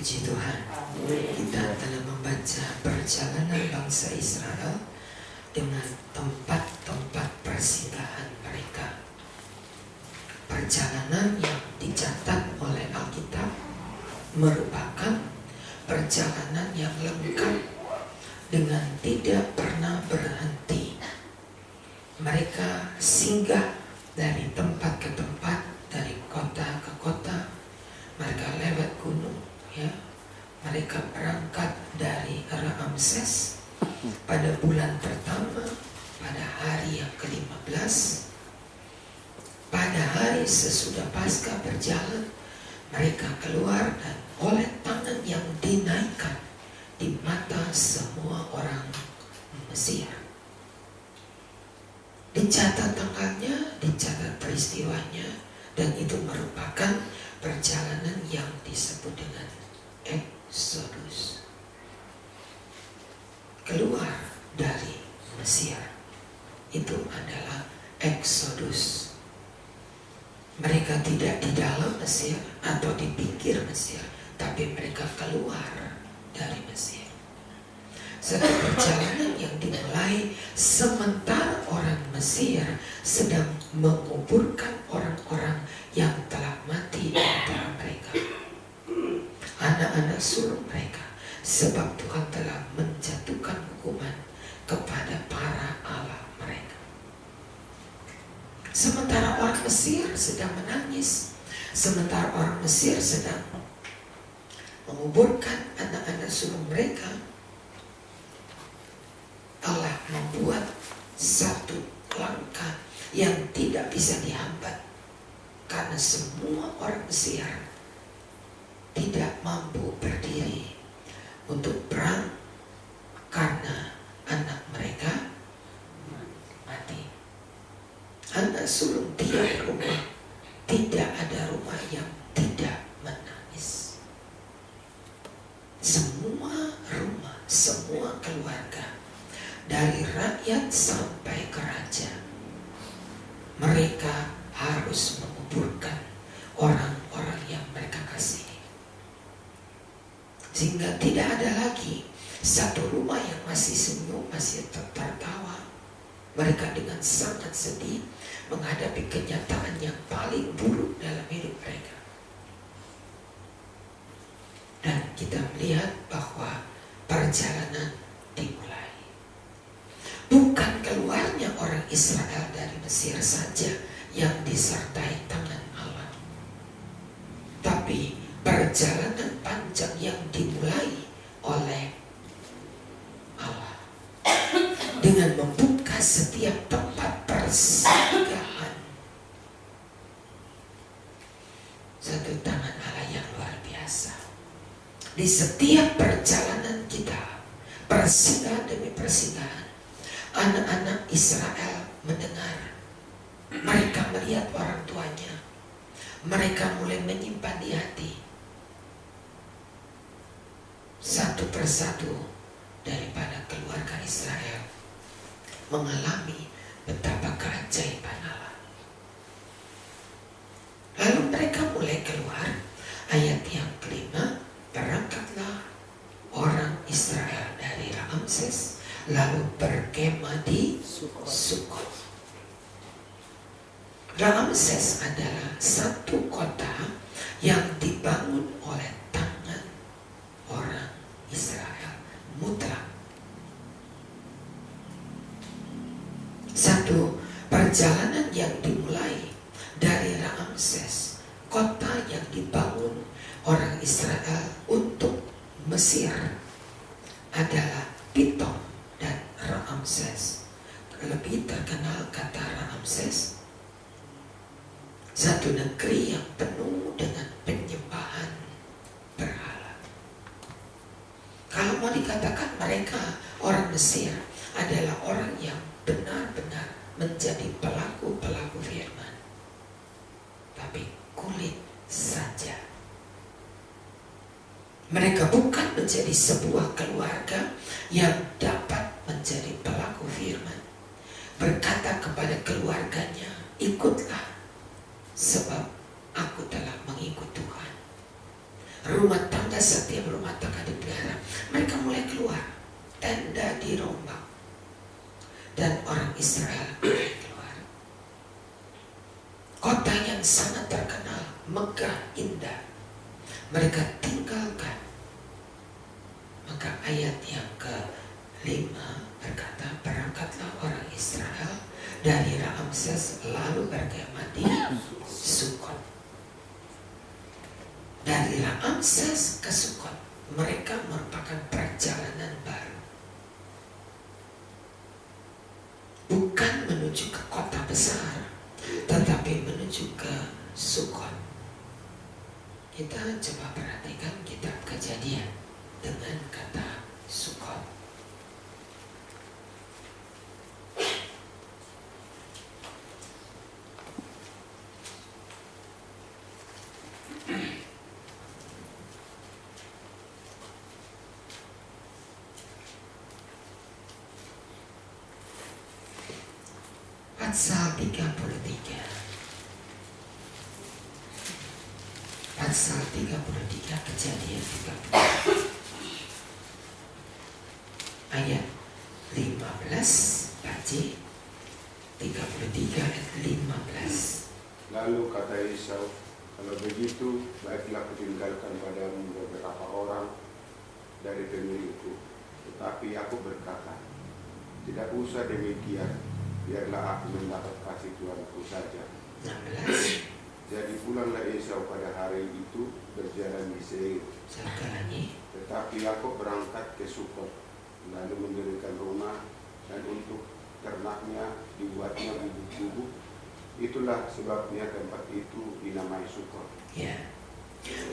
Puji Tuhan, kita telah membaca perjalanan bangsa Israel dengan tempat-tempat persinggahan mereka. Perjalanan yang dicatat oleh Alkitab merupakan perjalanan yang lengkap dengan tidak pernah berhenti. Mereka singgah dari tempat ke tempat, dari kota ke kota. Mereka lewat gunung, ya. Mereka berangkat dari Ramses pada bulan pertama, pada hari yang ke-15. Pada hari sesudah Paskah berjalan, mereka keluar dan oleh tangan yang dinaikkan di mata semua orang Mesir. Dicatat tanggalnya, dicatat peristiwanya, dan itu merupakan perjalanan yang disebut dengan Exodus. Keluar dari Mesir, itu adalah Exodus. Mereka tidak di dalam Mesir atau di pinggir Mesir, tapi mereka keluar dari Mesir. Satu perjalanan yang dimulai sementara orang Mesir sedang menguburkan orang-orang yang telah mati di antara mereka, anak-anak sulung mereka, sebab Tuhan telah menjatuhkan hukuman kepada para allah mereka. Sementara orang Mesir sedang menangis, sementara orang Mesir sedang menguburkan anak-anak sulung mereka, Allah membuat satu langkah yang tidak bisa dihambat, karena semua orang Mesir tidak mampu berdiri untuk perang karena anak mereka mati. Anak sulung tiap rumah, tidak ada rumah yang tidak menangis. Semua rumah, semua keluarga, dari rakyat sampai ke raja, mereka harus menguburkan orang-orang yang mereka kasihi. Sehingga tidak ada lagi satu rumah yang masih senyum, masih tertawa. Mereka dengan sangat sedih menghadapi kenyataan yang paling buruk dalam hidup mereka. Dan kita melihat bahwa perjalanan dimulai. Bukan keluarnya orang Israel dari Mesir saja yang disertai tangan Allah, tapi perjalanan panjang yang dimulai oleh Allah dengan membuka setiap tempat persinggahan. Satu tangan Allah yang luar biasa. Di setiap perjalanan kita, persinggahan demi persinggahan, anak-anak Israel mendengar, mereka melihat orang tuanya, mereka mulai menyimpan di hati. Satu persatu daripada keluarga Israel mengalami betapa keajaiban Allah. Lalu mereka mulai keluar. Ayat yang kelima, berangkatlah orang Israel dari Ramses, lalu berkemah di Sukot. Ramses adalah satu kota yang dibangun oleh tangan orang Israel mutlak. Satu perjalanan yang dimulai dari Ramses, kota yang dibangun orang Israel untuk Mesir, adalah Pitom dan Ramses. Lebih terkenal kata Ramses, satu negeri yang penuh dengan penyembahan berhala. Kalau mau dikatakan mereka orang Mesir adalah orang yang benar-benar menjadi pelaku-pelaku firman, tapi kulit saja. Mereka bukan menjadi sebuah keluarga yang dapat menjadi pelaku firman, berkata kepada keluarganya, ikutlah sebab aku telah mengikut Tuhan. Rumah tangga tangga setiap rumah tangga dipelihara. Mereka mulai keluar, tenda dirombak, dan orang Israel keluar. Kota yang sangat terkenal, megah, indah, mereka tinggalkan. Maka ayat yang ke-5 berkata, berangkatlah orang Israel dari Ramses lalu berkemah di Sukot. Dari Ramses ke Sukot, mereka merupakan perjalanan baru. Bukan menuju ke kota besar, tetapi menuju ke Sukot. Kita coba perhatikan kitab Kejadian dengan kata Sukot. Pasal 33. Pasal 33 Kejadian 33 ayat 15 baca 33 ayat 15. Lalu kata Esau, kalau begitu baiklah kutinggalkan padamu beberapa orang dari pemilikku. Tetapi aku berkata, tidak usah demikian, biarlah aku mendapat kasih Tuanku saja. 16. Jadi pulanglah Esau pada hari itu berjalan di Seir. Tetapi Yakub berangkat ke Sukot, lalu mendirikan rumah, dan untuk ternaknya dibuatnya gubuk-gubuk. Itulah sebabnya tempat itu dinamai Sukot. Ya.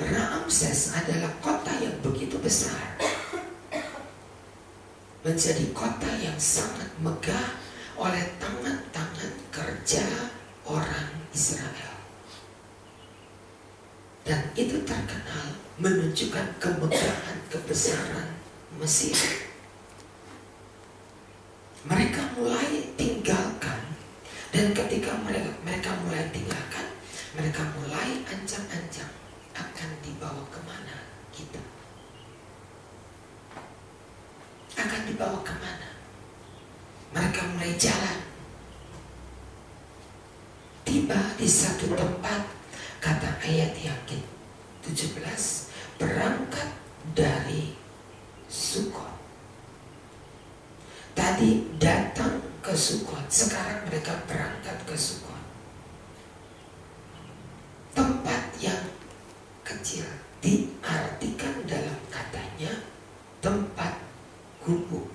Ramses adalah kota yang begitu besar, menjadi kota yang sangat megah oleh tangan-tangan kerja orang Israel. Dan itu terkenal menunjukkan kemegahan, kebesaran Mesir. Mereka mulai tinggalkan, dan ketika mereka mulai tinggalkan, mereka mulai ancang-ancang akan dibawa kemana kita? Akan dibawa kemana? Mereka mulai jalan. Tiba di satu tempat, kata ayat yang ke-17, berangkat dari Sukot. Tadi datang ke Sukot, sekarang mereka berangkat ke Sukot. Tempat yang kecil diartikan dalam katanya tempat gubuk.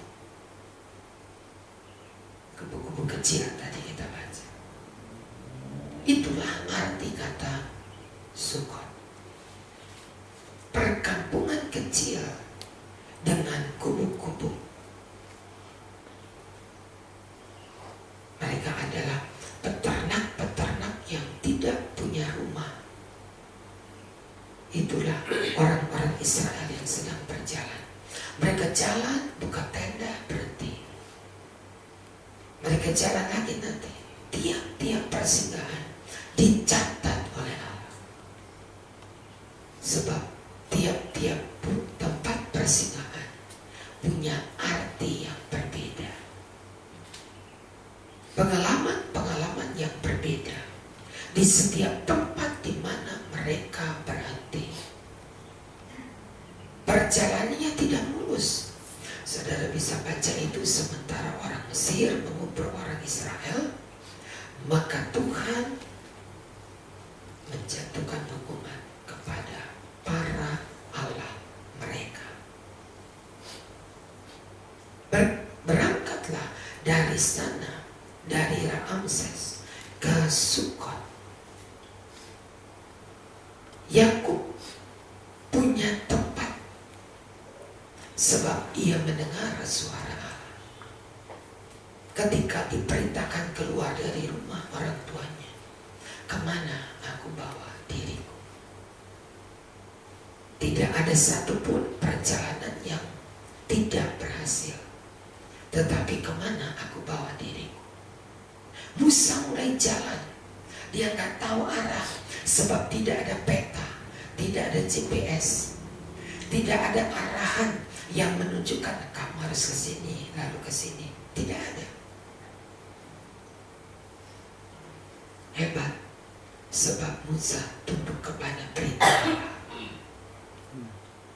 Gubuk-gubuk kecil tadi kita baca. Itulah arti kata Sukot. Perkampungan kecil dengan gubuk-gubuk. Mereka adalah peternak-peternak yang tidak punya rumah. Itulah orang-orang Israel yang sedang berjalan. Mereka jalan, buka tenda, berhenti. Mereka jalan lagi nanti. Tiap-tiap persinggahan dicatat oleh Allah. Sebab tiap-tiap tempat persinggahan punya arti yang berbeda. Pengalaman-pengalaman yang berbeda di setiap tempat di mana mereka berhenti. Perjalanannya tidak mulus. Saudara bisa baca itu sementara orang Mesir mengubur orang Israel, maka Tuhan menjatuhkan hukuman kepada para Allah mereka. Berangkatlah dari sana, dari Ramses ke Sukot. Yakub punya tempat sebab ia mendengar suara Allah. Ketika diperintahkan keluar dari rumah orang tuanya, kemana aku bawa diriku? Tidak ada satupun perjalanan yang tidak berhasil. Tetapi kemana aku bawa diriku? Musa mulai jalan. Dia nggak tahu arah sebab tidak ada peta, tidak ada GPS. Tidak ada arahan yang menunjukkan kamu harus ke sini lalu ke sini. Tidak ada. Hebat, sebab Musa tunduk kepada perintah Allah.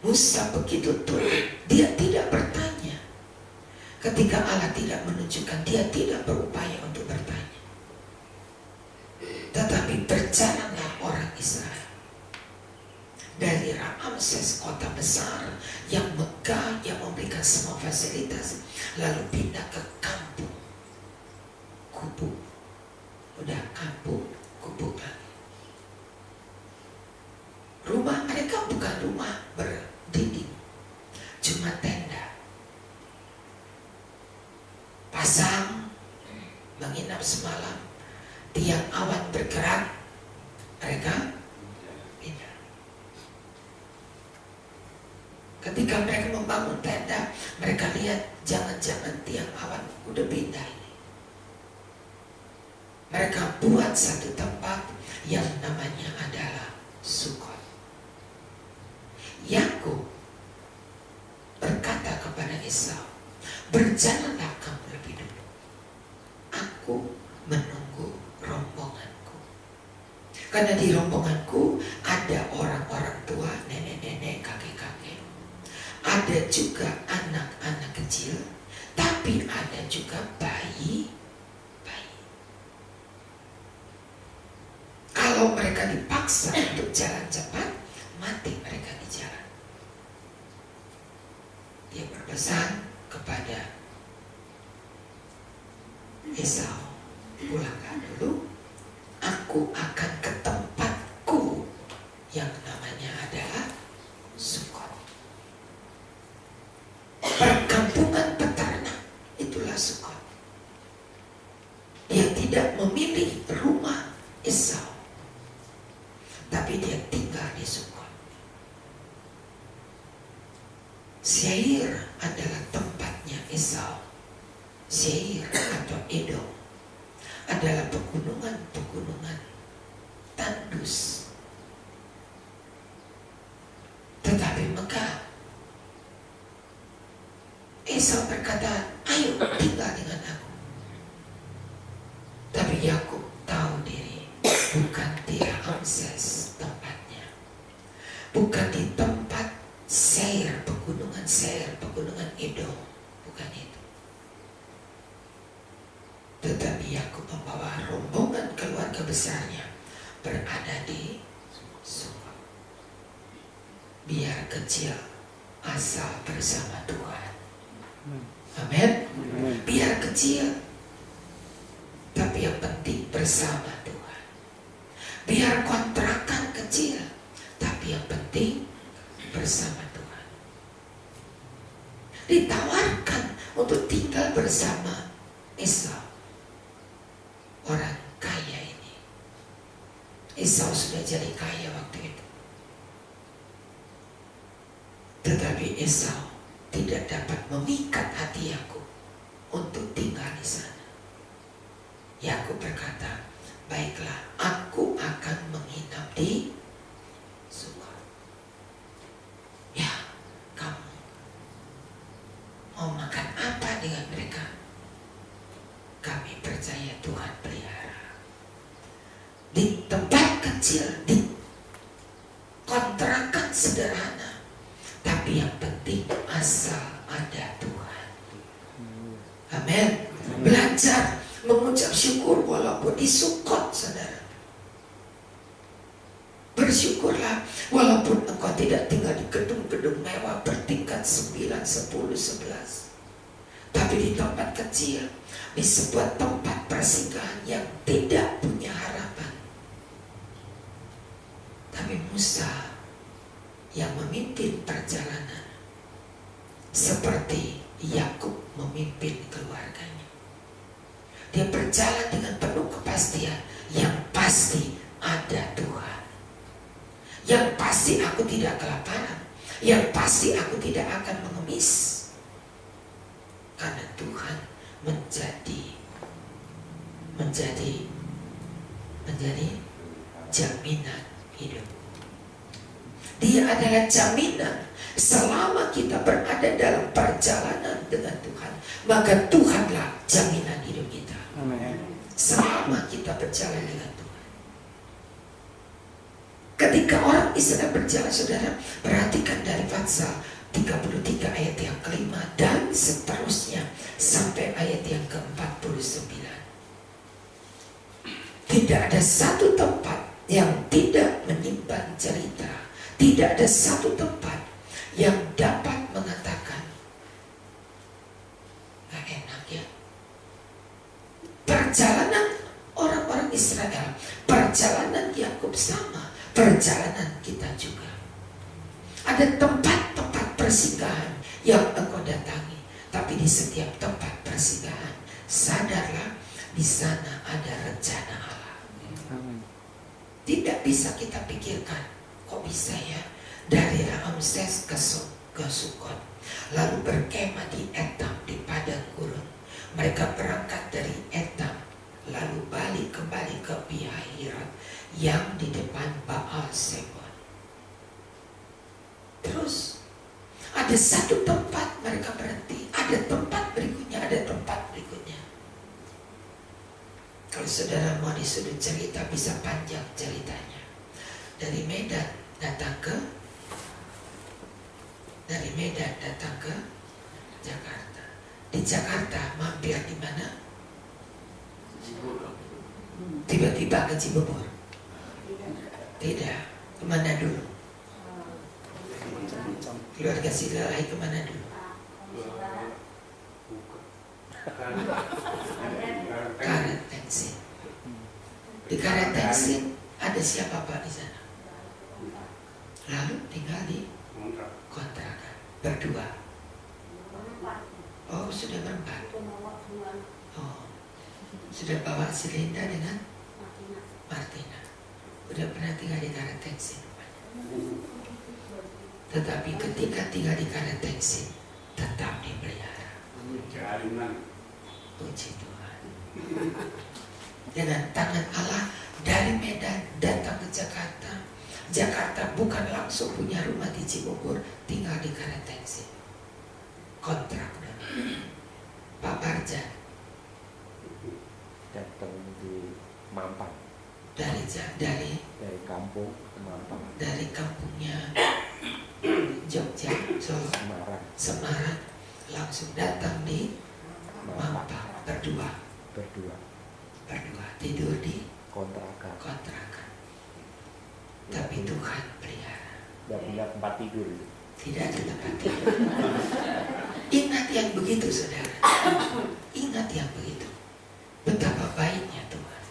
Musa begitu tunduk, dia tidak bertanya. Ketika Allah tidak menunjukkan, dia tidak berupaya untuk bertanya. Tetapi berjalanlah orang Israel dari Ramses, kota besar yang megah, yang memberikan semua fasilitas, lalu pindah ke kampung gubuk. Udah kampung gubuk lagi. Rumah mereka bukan rumah berdinding, cuma tenda. Pasang, menginap semalam, tiang awan bergerak, mereka pindah. Ketika mereka membangun tenda, mereka lihat jangan-jangan tiang awan udah pindah ini. Mereka buat satu tempat yang namanya adalah Sukot. Yakub berkata kepada Esau, berjalanlah kamu lebih dulu. Aku menunggu rombonganku. Karena di rombonganku ada orang-orang tua, nenek-nenek, kakek-kakek. Ada juga anak-anak kecil, tapi ada juga bayi. Kalau mereka dipaksa untuk jalan cepat, mati mereka di jalan. Dia berpesan kepada Esau, pulanglah dulu, aku akan ke tempatku yang namanya adalah Sukot. Perkampungan peternak, itulah Sukot. Dia tidak memilih rumah Esau, tapi dia tinggal di Sukot. Seir adalah tempatnya Esau. Seir atau Edom adalah pegunungan-pegunungan tandus, tetapi megah. Esau berkata, ayo tinggal dengan aku. Tapi Yakub tahu diri, bukan di Ramses tempatnya, bukan di tempat Seir, pegunungan Edom, bukan itu. Tetapi Yakub membawa rombongan keluarga besarnya berada di Sukot. Biar kecil, asal bersama Tuhan. Amin. Biar kecil, tapi yang penting bersama Tuhan. Biar kontrakan kecil, tapi yang penting bersama Tuhan. Ditawarkan untuk tinggal bersama Esau, orang kaya ini. Esau sudah jadi kaya waktu itu, tetapi Esau tidak dapat memikat hati Yakub untuk tinggal di sana. Yakub berkata, baiklah, aku akan menginap di Sukot. Ya, kamu mau makan apa dengan mereka? Kami percaya Tuhan pelihara. Di tempat kecil, di kontrakan sederhana, tapi yang penting asal ada Tuhan. Amin. Belajar mengucap syukur walaupun di Sukot, saudara. Bersyukurlah walaupun engkau tidak tinggal di gedung-gedung mewah bertingkat 9, 10, 11. Tapi di tempat kecil, di sebuah tempat persinggahan yang tidak punya harapan. Tapi Musa yang memimpin perjalanan seperti Yakub memimpin keluarganya. Dia berjalan dengan penuh kepastian, yang pasti ada Tuhan. Yang pasti aku tidak kelaparan, yang pasti aku tidak akan mengemis. Karena Tuhan menjadi jaminan hidup. Dia adalah jaminan Selama kita berada dalam perjalanan dengan Tuhan, maka Tuhanlah jaminan hidup kita. Amin. Selama kita berjalan dengan Tuhan. Ketika orang Israel berjalan, saudara, perhatikan dari pasal 33 ayat yang kelima dan seterusnya sampai ayat yang ke-49. Tidak ada satu tempat yang tidak menyimpan cerita. Tidak ada satu tempat yang dapat mengatakan gak enak ya. Perjalanan orang-orang Israel, perjalanan Yakub sama, perjalanan kita juga. Ada tempat-tempat persinggahan yang engkau datangi, tapi di setiap tempat persinggahan, sadarlah di sana ada rencana Allah. Tidak bisa kita pikirkan, kok bisa ya dari Ramses ke Sukot, lalu berkemah di Etam di padang gurun. Mereka berangkat dari Etam, lalu balik kembali ke Pihahiroth yang di depan Baal Zebon. Terus ada satu tempat mereka berhenti, ada tempat berikutnya, ada tempat berikutnya. Kalau saudara mau disuruh cerita bisa panjang ceritanya. Dari Medan datang ke Jakarta. Di Jakarta mampir di mana? Tiba-tiba ke Cibubur. Tidak, kemana dulu? Keluarga Silalahi kemana dulu? Karantensin. Di Karantensin ada siapa Pak di sana? Lalu tinggal di kontrakan berdua. Oh, sudah berempat. Oh, sudah bawa si Linda dengan Martina. Udah pernah tinggal di Karantensin. Tetapi ketika tinggal di Karantensin tetap dipelihara. Puji Tuhan. Dengan tangan Allah dari Medan datang ke Jakarta. Jakarta bukan langsung punya rumah di Cibubur, tinggal di Karantensin. Kontrak Pak Barjan Datang di Mampang. dari Kampung ke Mampang. Dari kampungnya Jogja, Solo, Semarang, langsung datang di Mampang berdua tidur di kontrakan. Tapi Tuhan pelihara. Tidak punya tempat tidur. Tidak ada tempat tidur. Ingat yang begitu, saudara. Ingat yang begitu. Betapa baiknya Tuhan.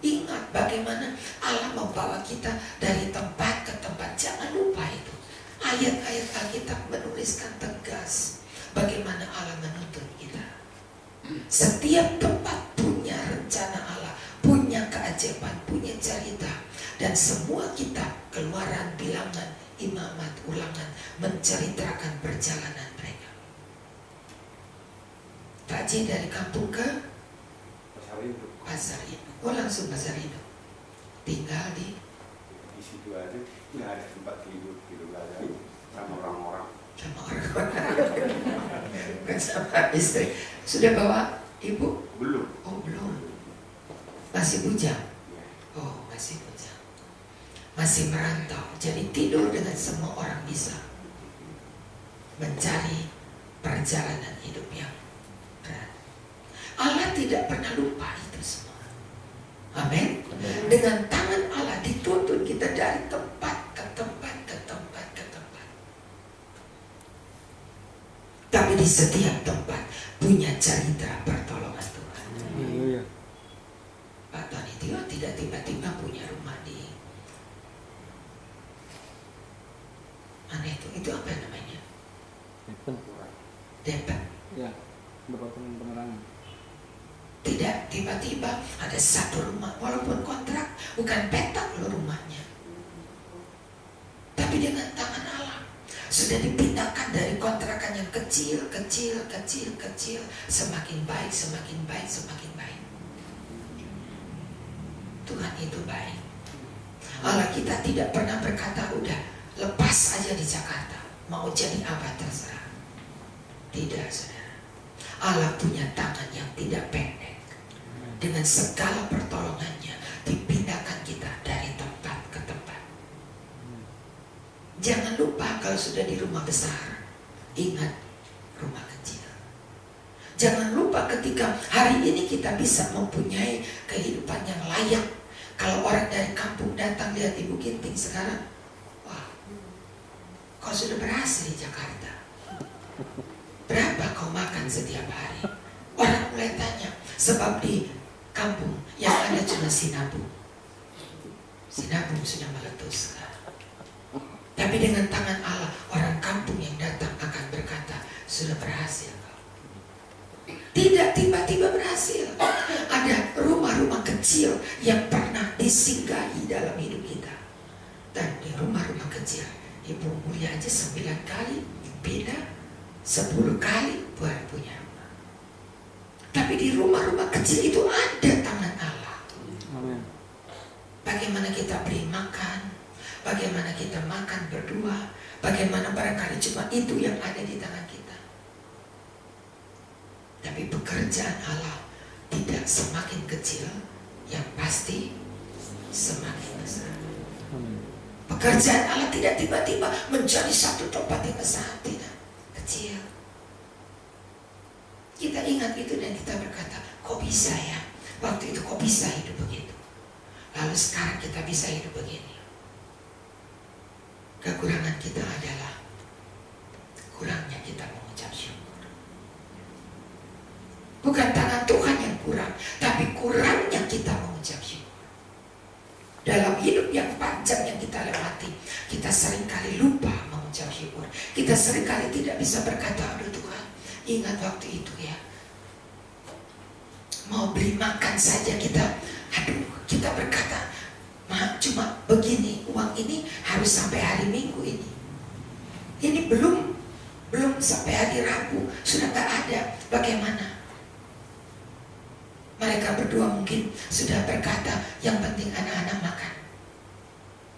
Ingat bagaimana Allah membawa kita dari tempat ke tempat. Jangan lupa itu. Ayat-ayat Alkitab menuliskan tegas bagaimana Allah menuntun kita. Setiap tempat punya rencana Allah, punya keajaiban, punya cerita. Dan semua kitab, Keluaran, Bilangan, Imamat, Ulangan menceritakan perjalanan mereka. Pak J dari kampung ke Pasar Induk. Oh, langsung Pasar Induk. Tinggal di situ aja, nggak ada tempat tidur gitu, nggak ada sama orang-orang. Bukan sama istri. Sudah bawa ibu? Belum. Oh, belum. Masih bujang? Oh, masih bujang. Masih merantau. Jadi tidur dengan semua orang bisa mencari perjalanan hidup yang berat. Allah tidak pernah lupa itu semua. Amin. Dengan tangan Allah dituntun kita dari tempat ke tempat ke tempat ke tempat. Tapi di setiap tempat punya cerita pertolongan Tuhan. Pak Tony Tio tidak tiba-tiba punya rumah di mana itu? Itu apa namanya? Depet. Ya, beberapa penerangan. Tidak tiba-tiba ada satu rumah, walaupun kontrak, bukan petak loh rumahnya. Tapi dengan tangan Allah sudah dipindahkan dari kontrakan yang kecil, semakin baik, semakin baik, semakin baik. Tuhan itu baik. Allah kita tidak pernah berkata udah lepas aja di Jakarta. mau jadi apa terserah. Tidak, saudara. Allah punya tangan yang tidak pendek. Dengan segala pertolongannya dipindahkan kita dari tempat ke tempat. Jangan lupa kalau sudah di rumah besar, ingat rumah kecil. Jangan lupa ketika hari ini kita bisa mempunyai kehidupan yang layak. Kalau orang dari kampung datang lihat Ibu Ginting sekarang, wah, kau sudah berhasil di Jakarta. Berapa kau makan setiap hari? Orang mulai tanya, sebab di kampung yang ada cuma sinabung. Sinabung sudah meletus. Tapi dengan tangan Allah, orang kampung yang datang akan berkata, sudah berhasil kau. Tidak tiba-tiba berhasil. Ada rumah-rumah kecil yang pernah disinggahi dalam hidup kita. Dan di rumah-rumah kecil, Ibu Mulia aja 9 kali pindah, 10 kali baru punya rumah. Tapi di rumah-rumah kecil itu ada tangan Allah. Bagaimana kita beri makan, bagaimana kita makan berdua, bagaimana barangkali cuma itu yang ada di tangan kita. Tapi pekerjaan Allah tidak semakin kecil, yang pasti semakin besar. Pekerjaan Allah tidak tiba-tiba menjadi satu tempat yang besar, tidak, kecil. Kita ingat itu dan kita berkata, kok bisa ya? Waktu itu kok bisa hidup begitu? Lalu sekarang kita bisa hidup begini. Kekurangan kita adalah kurangnya kita mengucap syukur. Bukan tangan Tuhan yang kurang, tapi kurangnya kita mengucap syukur. Dalam hidup yang panjang yang kita lewati, kita seringkali lupa mengucap syukur. Kita seringkali tidak bisa berkata, aduh Tuhan, ingat waktu itu ya, mau beli makan saja kita berkata, cuma begini, uang ini harus sampai hari Minggu ini. Ini belum sampai hari Rabu, sudah gak ada. Bagaimana? Mereka berdua mungkin sudah berkata, yang penting anak-anak makan.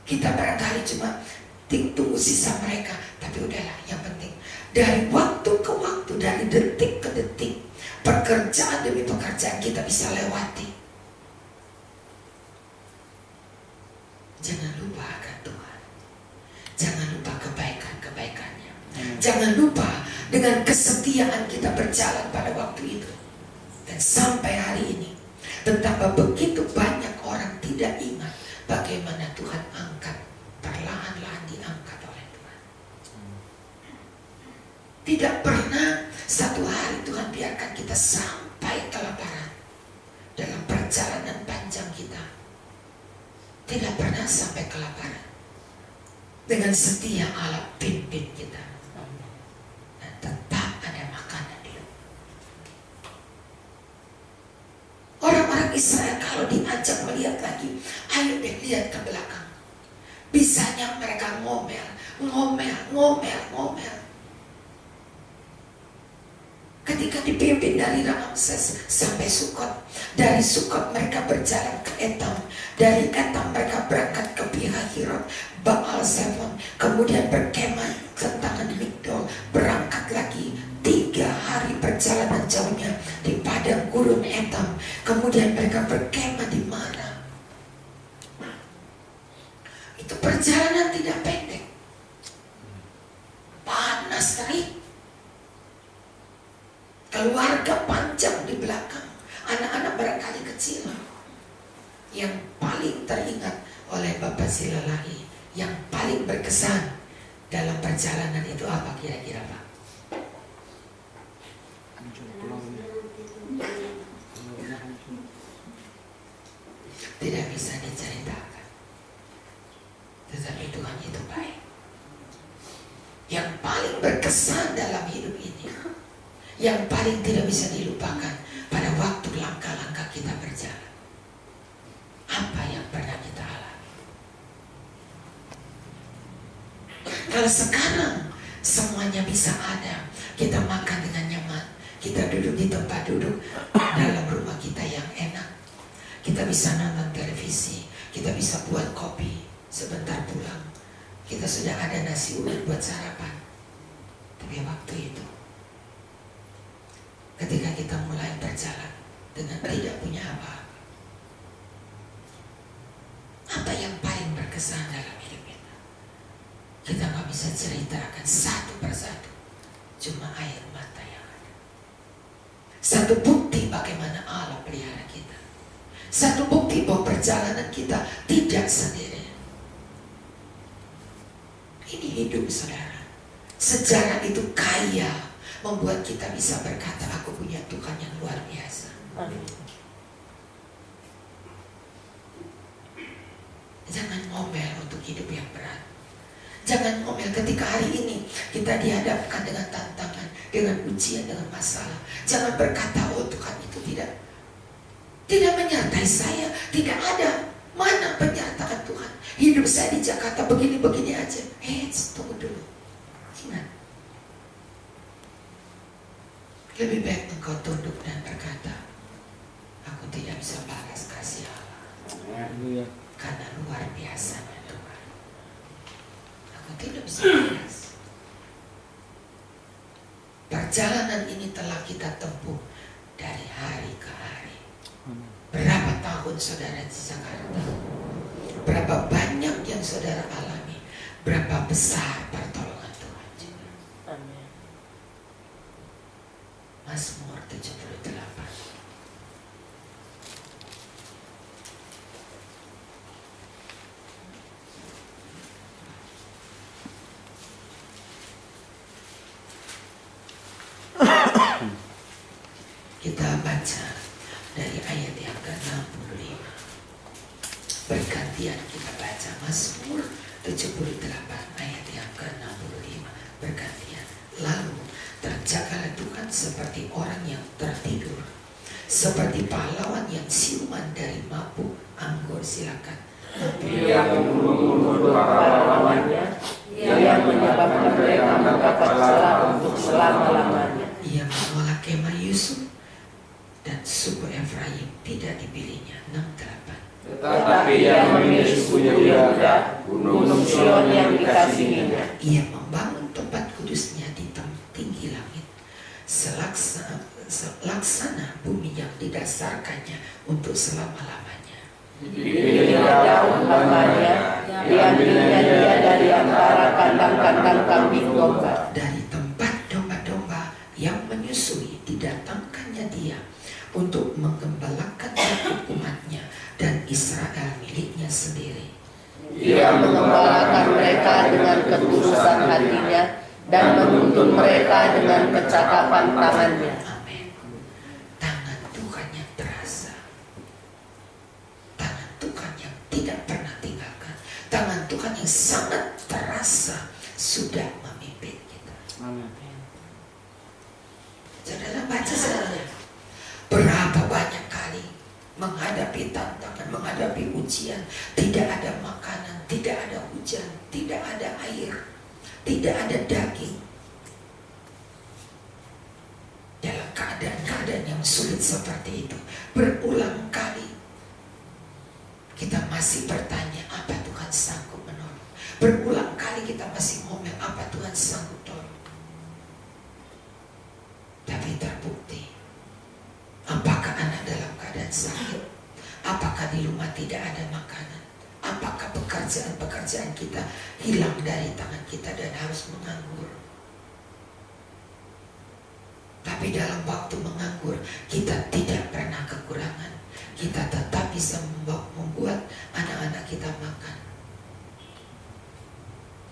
Kita barangkali cuma tunggu sisa mereka, tapi udahlah, yang penting. Dari waktu ke waktu, dari detik ke detik, pekerjaan demi pekerjaan kita bisa lewati. Jangan lupa akan Tuhan. Jangan lupa kebaikan-kebaikannya. Jangan lupa dengan kesetiaan kita berjalan pada waktu itu. Dan sampai hari ini, betapa begitu banyak orang tidak ingat bagaimana Tuhan angkat, perlahan-lahan diangkat oleh Tuhan. Tidak pernah satu hari Tuhan biarkan kita sampai kelaparan dalam perjalanan panjang kita. Tidak pernah sampai kelaparan. Dengan setia Allah pimpin kita. Dan tetap ada makanan di rumah. Orang-orang Israel kalau diajak melihat lagi, ayo deh lihat ke belakang. Bisanya mereka ngomel. Ketika dipimpin dari Ramses sampai Sukot, dari Sukot mereka berjalan ke Etam, dari Etam mereka berangkat ke Pihahirot, Baal Zephon, kemudian berkemah ke tangan Migdol, berangkat lagi 3 hari perjalanan jauhnya di padang gurun Etam, kemudian mereka berkemah di Mara. Itu perjalanan tidak pendek, panas terik. Keluarga panjang di belakang, anak-anak barangkali kecil. Yang paling teringat oleh Bapak Silalahi, yang paling berkesan dalam perjalanan itu apa kira-kira Pak? Tidak bisa diceritakan, tetapi Tuhan itu baik. Yang paling berkesan dalam hidup ini, yang paling tidak bisa dilupakan pada waktu langkah-langkah kita berjalan, apa yang pernah kita alami. Kalau sekarang semuanya bisa ada, kita makan dengan nyaman, kita duduk di tempat duduk dalam rumah kita yang enak, kita bisa nonton televisi, kita bisa buat kopi sebentar pulang, kita sudah ada nasi uduk buat sarapan. Tapi waktu itu, ketika kita mulai berjalan dengan tidak punya apa-apa, apa yang paling berkesan dalam hidup kita? Kita nggak bisa ceritakan satu persatu, cuma air mata yang ada. Satu bukti bagaimana Allah pelihara kita. Satu bukti bahwa perjalanan kita tidak sendirian. Ini hidup saudara. Sejarah itu kaya, membuat kita bisa berkata, aku punya Tuhan yang luar biasa. Amin. Jangan ngomel untuk hidup yang berat. Jangan ngomel ketika hari ini kita dihadapkan dengan tantangan, dengan ujian, dengan masalah. Jangan berkata, oh Tuhan itu tidak menyertai saya. Tidak ada. Mana penyertaan Tuhan? Hidup saya di Jakarta begini-begini aja. Tunggu dulu. Ingat. Lebih baik engkau tunduk dan berkata, aku tidak bisa balas kasih Allah. Haleluya. Karena luar biasanya Tuhan. Aku tidak bisa balas. Perjalanan ini telah kita tempuh dari hari ke hari. Berapa tahun saudara di Jakarta? Berapa banyak yang saudara alami? Berapa besar pertolongan Tuhan juga. Amin. Mazmur 78. Kita baca dari ayat yang ke-65. Bergantian kita baca Mazmur 78 ayat yang ke-65. Bergantian. Lalu terjagalah Tuhan seperti orang yang tertidur, seperti pahlawan yang siuman dari mabuk anggur. Silakan. Ia membunuh pahlawannya, ia menyebabkan mereka mendapat celah untuk selama-lamanya. Ia menolak kemah Yusuf dan suku Efraim tidak dipilihnya. 68. Tetapi ia memilih suku Yehuda, gunung Sion yang dikasihinya. Ia membangun tempat kudusnya di tinggi langit, selaksana bumi yang didasarkannya untuk selama-lamanya. Dipilihnya daun hambanya, diambilnya dia dari antara kandang-kandang kambing domba. Dari tempat domba-domba yang menyusui didatangkannya dia untuk menggembalakan Yakub umatnya dan Israel miliknya sendiri. Ia mengembalakan mereka dengan ketulusan hatinya dan menuntun mereka dengan kecakapan tangannya. Amin. Tangan Tuhan yang terasa, tangan Tuhan yang tidak pernah tinggalkan, tangan Tuhan yang sangat terasa sudah memimpin kita. Amin. Saudara baca saja, berapa banyak kali menghadapi tantangan, menghadapi ujian, tidak ada makanan, tidak ada hujan, tidak ada air, tidak ada daging. Dalam keadaan-keadaan yang sulit seperti itu, berulang kali kita masih bertanya, apa Tuhan sanggup menolong? Berulang kali kita masih ngomel, apa Tuhan sanggup tolong? Tapi terbukti, apakah anak dalam keadaan sakit? Apakah di rumah tidak ada makanan? Apakah pekerjaan-pekerjaan kita hilang dari tangan kita dan harus menganggur? Tapi dalam waktu menganggur, kita tidak pernah kekurangan. Kita tetap bisa membuat anak-anak kita makan.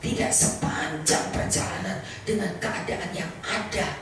Tidak sepanjang perjalanan dengan keadaan yang ada